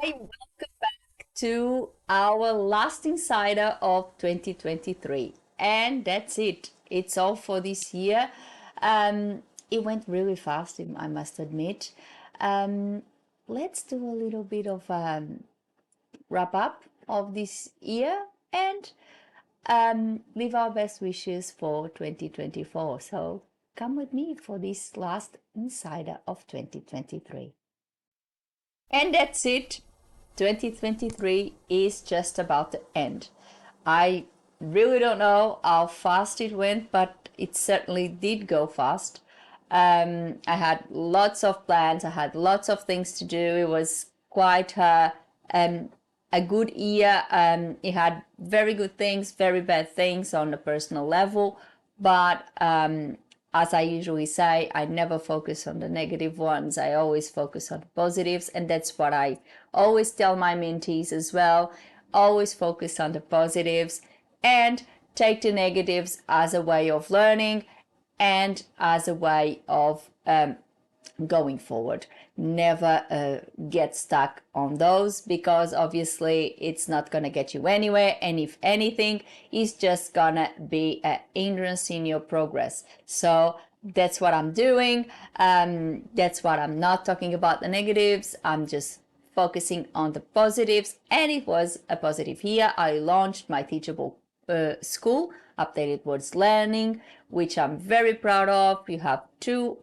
Welcome back to our last Insider of 2023. And that's it. It's all for this year. It went really fast, I must admit. Um, let's do a little bit of wrap up of this year and leave our best wishes for 2024. So come with me for this last Insider of 2023. And that's it. 2023 is just about to end. I really don't know how fast it went, but it certainly did go fast. I had lots of plans, I had lots of things to do. It was quite a good year. It had very good things, very bad things on a personal level, but as I usually say, I never focus on the negative ones. I always focus on the positives, and that's what I always tell my mentees as well. Always focus on the positives and take the negatives as a way of learning and as a way of going forward. Never get stuck on those, because obviously it's not going to get you anywhere, and if anything, it's just gonna be a hindrance in your progress. So that's what I'm doing. That's what I'm not talking about the negatives. I'm just focusing on the positives, and it was a positive year. I launched my Teachable school, Updated Words Learning, which I'm very proud of. You have two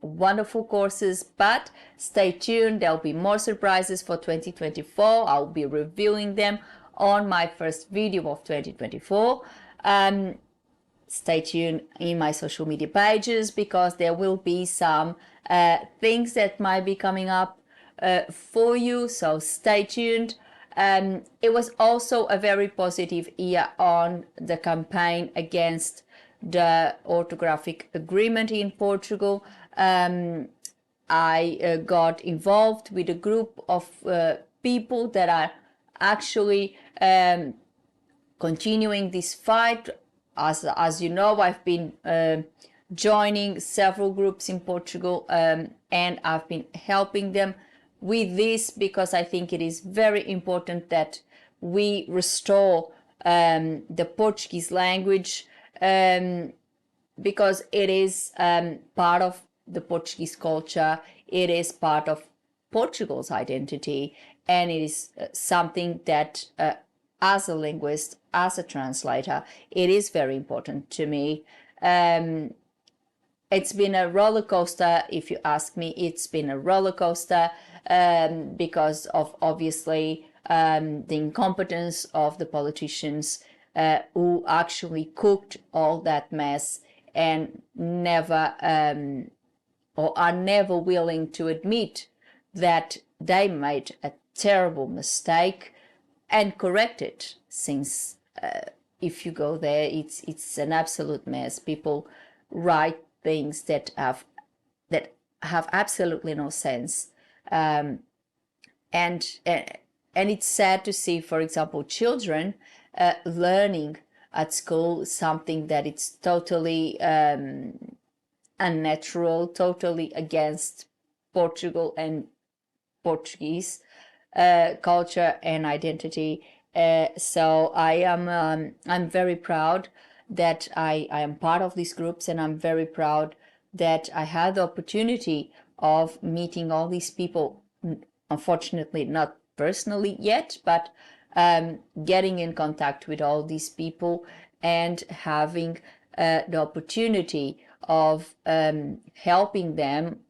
wonderful courses, but stay tuned. There'll be more surprises for 2024. I'll be reviewing them on my first video of 2024. Stay tuned in my social media pages, because there will be some things that might be coming up for you, so stay tuned. It was also a very positive year on the campaign against the orthographic agreement in Portugal. I got involved with a group of people that are actually continuing this fight. As you know, I've been joining several groups in Portugal, and I've been helping them with this, because I think it is very important that we restore the Portuguese language, because it is part of the Portuguese culture. It is part of Portugal's identity, and it is something that as a linguist, as a translator, it is very important to me. It's been a roller coaster, if you ask me. It's been a roller coaster because of, obviously, the incompetence of the politicians who actually cooked all that mess and never or are never willing to admit that they made a terrible mistake and correct it. Since if you go there, it's an absolute mess. People write things that have absolutely no sense, and it's sad to see, for example, children learning at school something that it's totally unnatural, totally against Portugal and Portuguese culture and identity. So I'm very proud that I am part of these groups, and I'm very proud that I had the opportunity of meeting all these people. Unfortunately, not personally yet, but getting in contact with all these people and having the opportunity of helping them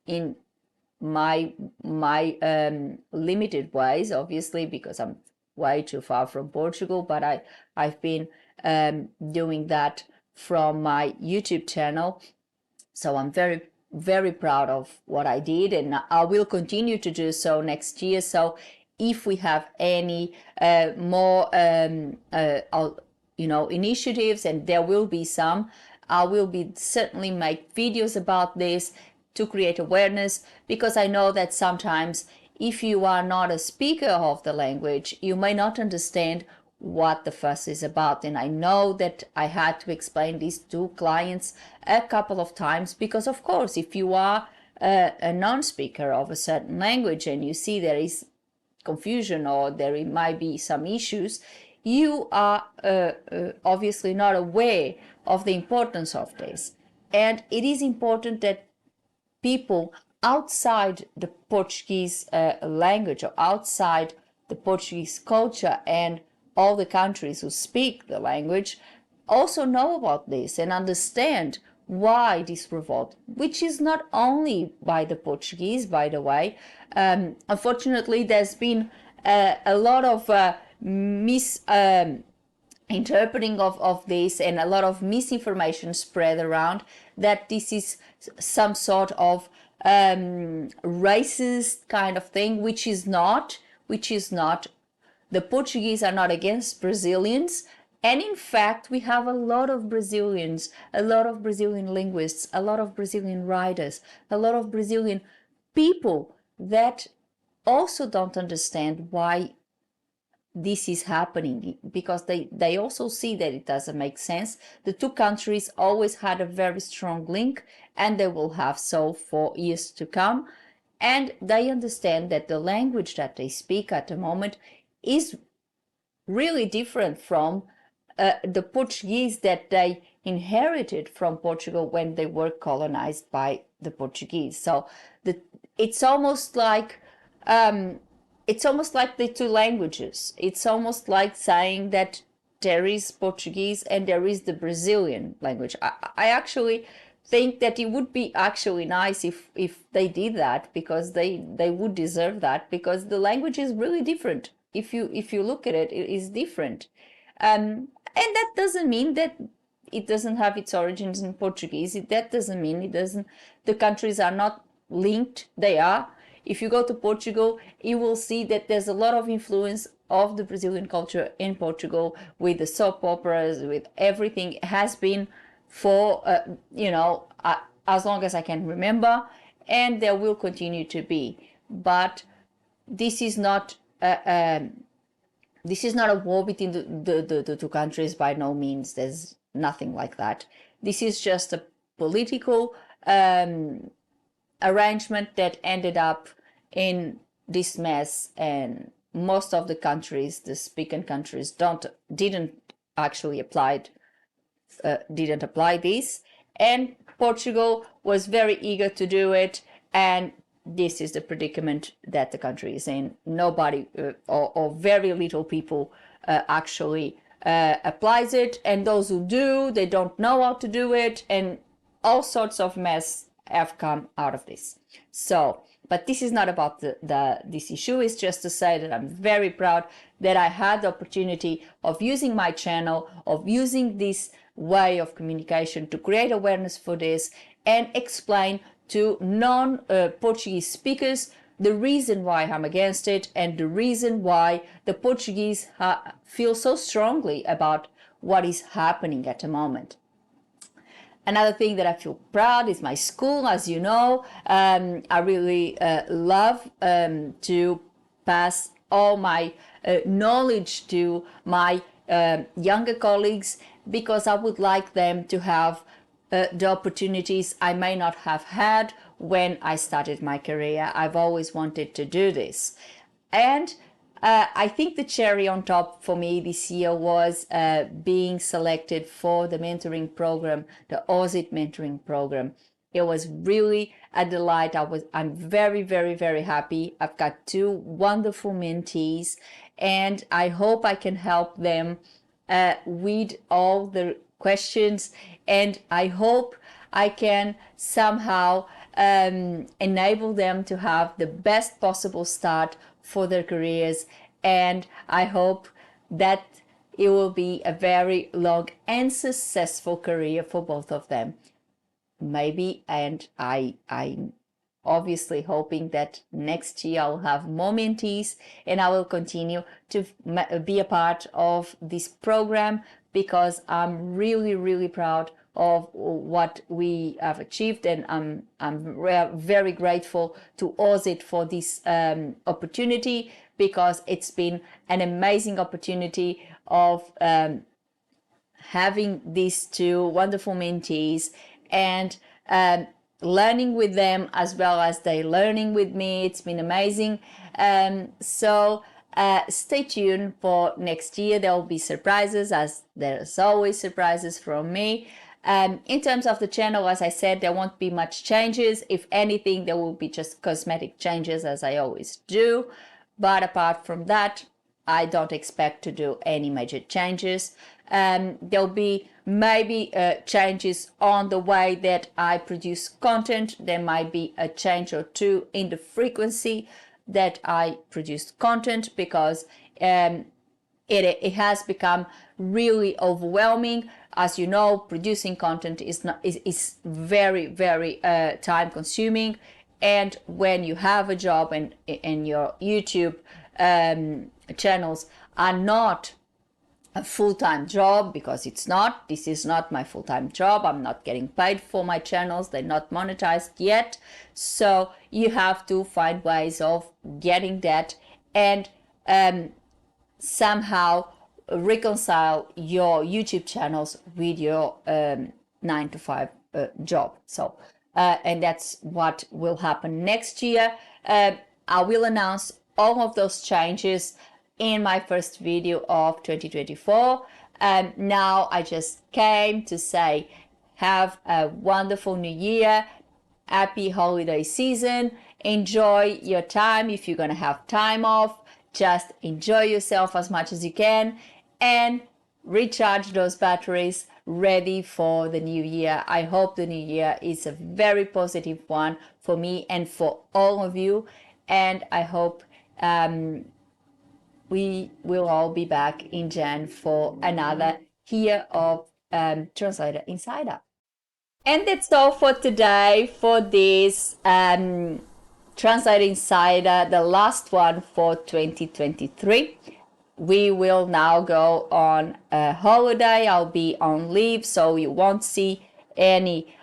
in my limited ways, obviously, because I'm way too far from Portugal, but I've been doing that from my YouTube channel. So I'm very, very proud of what I did, and I will continue to do so next year. So if we have any more initiatives, and there will be some, I will be certainly make videos about this to create awareness, because I know that sometimes if you are not a speaker of the language, you may not understand what the fuss is about. And I know that I had to explain this to clients a couple of times, because of course, if you are a non-speaker of a certain language and you see there is confusion or there might be some issues, you are obviously not aware of the importance of this. And it is important that people outside the Portuguese language or outside the Portuguese culture and all the countries who speak the language also know about this and understand why this revolt, which is not only by the Portuguese, by the way. Unfortunately, there's been a lot of interpreting of this and a lot of misinformation spread around that this is some sort of racist kind of thing, which is not. The Portuguese are not against Brazilians, and in fact we have a lot of Brazilians, a lot of Brazilian linguists, a lot of Brazilian writers, a lot of Brazilian people that also don't understand why this is happening, because they also see that it doesn't make sense. The two countries always had a very strong link, and they will have so for years to come. And they understand that the language that they speak at the moment is really different from the Portuguese that they inherited from Portugal when they were colonized by the Portuguese. So it's almost like the two languages. It's almost like saying that there is Portuguese and there is the Brazilian language. I actually think that it would be actually nice if they did that, because they would deserve that, because the language is really different. If you look at it, it is different. And that doesn't mean that it doesn't have its origins in Portuguese. That doesn't mean it doesn't. The countries are not linked. They are. If you go to Portugal, you will see that there's a lot of influence of the Brazilian culture in Portugal, with the soap operas, with everything. It has been for, as long as I can remember, and there will continue to be. But this is not a war between the two countries, by no means. There's nothing like that. This is just a political arrangement that ended up in this mess, and most of the countries, the speaking countries, didn't actually apply this, and Portugal was very eager to do it, and this is the predicament that the country is in. Nobody or very little people actually applies it, and those who do, they don't know how to do it, and all sorts of mess have come out of this. So, but this is not about this issue. It's just to say that I'm very proud that I had the opportunity of using my channel, of using this way of communication to create awareness for this and explain to non-Portuguese speakers the reason why I'm against it and the reason why the Portuguese feel so strongly about what is happening at the moment. Another thing that I feel proud is my school. As you know, I really love to pass all my knowledge to my younger colleagues, because I would like them to have the opportunities I may not have had when I started my career. I've always wanted to do this. And I think the cherry on top for me this year was being selected for the mentoring program, the OSIT mentoring program. It was really a delight. I'm very, very, very happy. I've got two wonderful mentees, and I hope I can help them with all the questions, and I hope I can somehow enable them to have the best possible start for their careers, and I hope that it will be a very long and successful career for both of them. Maybe, and I'm obviously hoping that next year I'll have more mentees and I will continue to be a part of this program, because I'm really, really proud of what we have achieved, and I'm very grateful to OSIT for this opportunity, because it's been an amazing opportunity of having these two wonderful mentees and learning with them as well as they learning with me. It's been amazing. So stay tuned for next year. There will be surprises, as there's always surprises from me. In terms of the channel, as I said, there won't be much changes. If anything, there will be just cosmetic changes, as I always do. But apart from that, I don't expect to do any major changes. There'll be maybe changes on the way that I produce content. There might be a change or two in the frequency that I produce content, because it has become really overwhelming. As you know, producing content is very, very time consuming, and when you have a job and your YouTube channels are not a full-time job, because this is not my full-time job. I'm not getting paid for my channels. They're not monetized yet. So you have to find ways of getting that, and somehow reconcile your YouTube channels with your 9 to 5 job. So and that's what will happen next year. I will announce all of those changes in my first video of 2024. Now I just came to say, have a wonderful new year, happy holiday season, enjoy your time. If you're gonna have time off, just enjoy yourself as much as you can and recharge those batteries, ready for the new year. I hope the new year is a very positive one for me and for all of you, and I hope we will all be back in Jan for another year of Translator Insider. And that's all for today for this Translator Insider, the last one for 2023. We will now go on a holiday. I'll be on leave, so you won't see any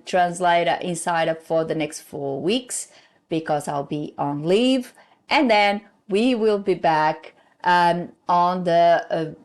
Translator Insider for the next 4 weeks, because I'll be on leave. And then we will be back on the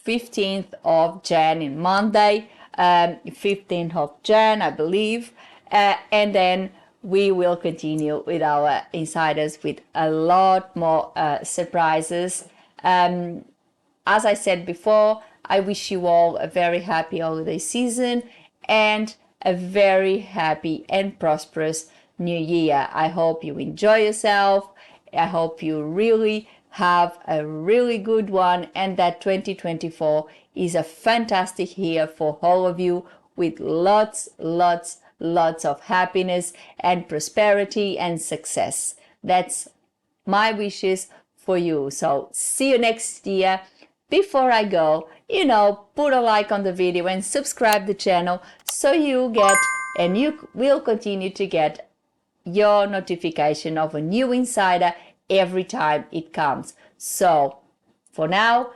15th of Jan, in Monday, 15th of Jan, I believe. And then we will continue with our insiders with a lot more surprises. As I said before, I wish you all a very happy holiday season and a very happy and prosperous new year. I hope you enjoy yourself. I hope you really have a really good one, and that 2024 is a fantastic year for all of you, with lots of happiness and prosperity and success. That's my wishes for you. So see you next year. Before I go, put a like on the video and subscribe the channel, so you get, and you will continue to get, your notification of a new insider every time it comes. So for now,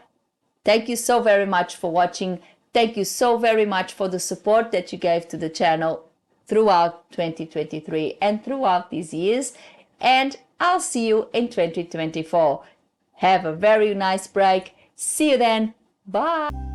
thank you so very much for watching. Thank you so very much for the support that you gave to the channel throughout 2023 and throughout these years. And I'll see you in 2024. Have a very nice break. See you then. Bye.